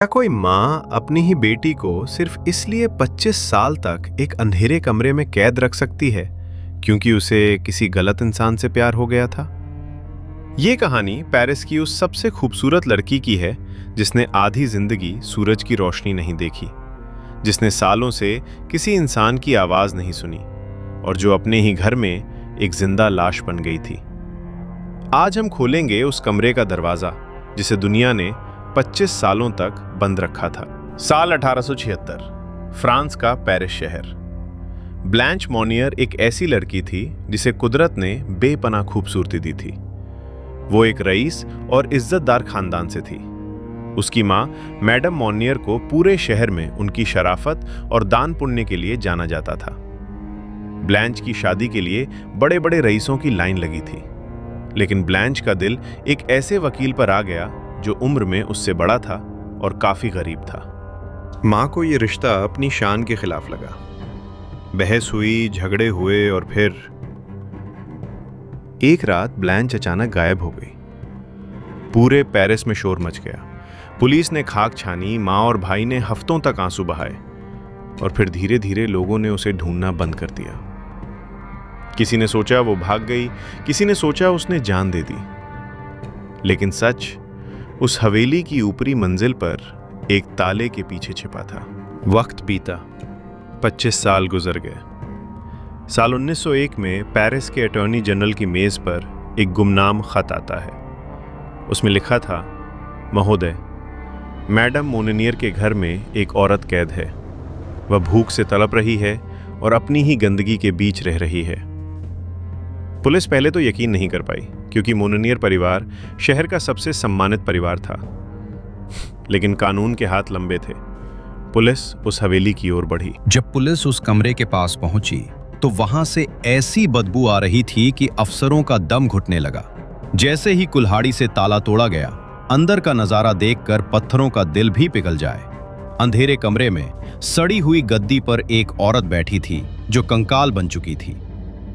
क्या कोई माँ अपनी ही बेटी को सिर्फ इसलिए 25 साल तक एक अंधेरे कमरे में कैद रख सकती है क्योंकि उसे किसी गलत इंसान से प्यार हो गया था? ये कहानी पेरिस की उस सबसे खूबसूरत लड़की की है जिसने आधी जिंदगी सूरज की रोशनी नहीं देखी, जिसने सालों से किसी इंसान की आवाज नहीं सुनी और जो अपने ही घर में एक जिंदा लाश बन गई थी। आज हम खोलेंगे उस कमरे का दरवाजा जिसे दुनिया ने 25 सालों तक बंद रखा था। साल 1876, फ्रांस का पेरिस शहर। ब्लैंच मोनियर एक ऐसी लड़की थी जिसे कुदरत ने बेपनाह खूबसूरती दी थी। वो एक रईस और इज्जतदार खानदान से थी। उसकी माँ मैडम मोनियर को पूरे शहर में उनकी शराफत और दान पुण्य के लिए जाना जाता था। ब्लैंच की शादी के लिए बड़े बड़े रईसों की लाइन लगी थी, लेकिन ब्लैंच का दिल एक ऐसे वकील पर आ गया जो उम्र में उससे बड़ा था और काफी गरीब था। माँ को यह रिश्ता अपनी शान के खिलाफ लगा। बहस हुई, झगड़े हुए और फिर एक रात ब्लैंच अचानक गायब हो गई। पूरे पेरिस में शोर मच गया। पुलिस ने खाक छानी, माँ और भाई ने हफ्तों तक आंसू बहाए और फिर धीरे धीरे लोगों ने उसे ढूंढना बंद कर दिया। किसी ने सोचा वो भाग गई, किसी ने सोचा उसने जान दे दी, लेकिन सच उस हवेली की ऊपरी मंजिल पर एक ताले के पीछे छिपा था। वक्त बीता, 25 साल गुजर गए। साल 1901 में पेरिस के अटॉर्नी जनरल की मेज पर एक गुमनाम खत आता है। उसमें लिखा था, महोदय, मैडम मोनियर के घर में एक औरत कैद है। वह भूख से तड़प रही है और अपनी ही गंदगी के बीच रह रही है। पुलिस पहले तो यकीन नहीं कर पाई क्योंकि मोनियर परिवार शहर का सबसे सम्मानित परिवार था, लेकिन कानून के हाथ लंबे थे। पुलिस उस हवेली की ओर बढ़ी। जब पुलिस उस कमरे के पास पहुंची तो वहां से ऐसी बदबू आ रही थी कि अफसरों का दम घुटने लगा। जैसे ही कुल्हाड़ी से ताला तोड़ा गया, अंदर का नजारा देखकर पत्थरों का दिल भी पिघल जाए। अंधेरे कमरे में सड़ी हुई गद्दी पर एक औरत बैठी थी जो कंकाल बन चुकी थी।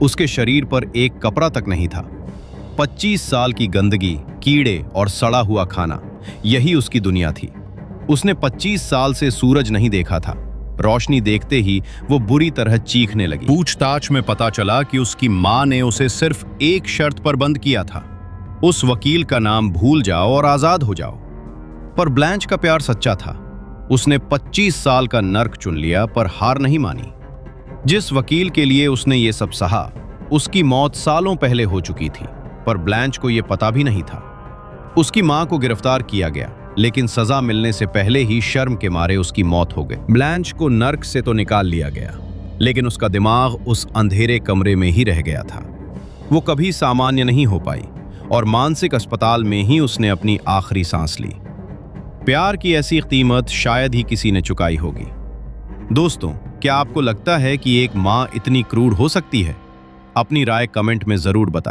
उसके शरीर पर एक कपड़ा तक नहीं था। 25 साल की गंदगी, कीड़े और सड़ा हुआ खाना, यही उसकी दुनिया थी। उसने 25 साल से सूरज नहीं देखा था। रोशनी देखते ही वो बुरी तरह चीखने लगी। पूछताछ में पता चला कि उसकी मां ने उसे सिर्फ एक शर्त पर बंद किया था, उस वकील का नाम भूल जाओ और आजाद हो जाओ। पर ब्लैंच का प्यार सच्चा था। उसने 25 साल का नर्क चुन लिया पर हार नहीं मानी। जिस वकील के लिए उसने ये सब सहा, उसकी मौत सालों पहले हो चुकी थी, पर ब्लैंच को यह पता भी नहीं था। उसकी मां को गिरफ्तार किया गया, लेकिन सजा मिलने से पहले ही शर्म के मारे उसकी मौत हो गई। ब्लैंच को नर्क से तो निकाल लिया गया, लेकिन उसका दिमाग उस अंधेरे कमरे में ही रह गया था। वो कभी सामान्य नहीं हो पाई और मानसिक अस्पताल में ही उसने अपनी आखिरी सांस ली। प्यार की ऐसी कीमत शायद ही किसी ने चुकाई होगी। दोस्तों, क्या आपको लगता है कि एक मां इतनी क्रूर हो सकती है? अपनी राय कमेंट में जरूर बताएं।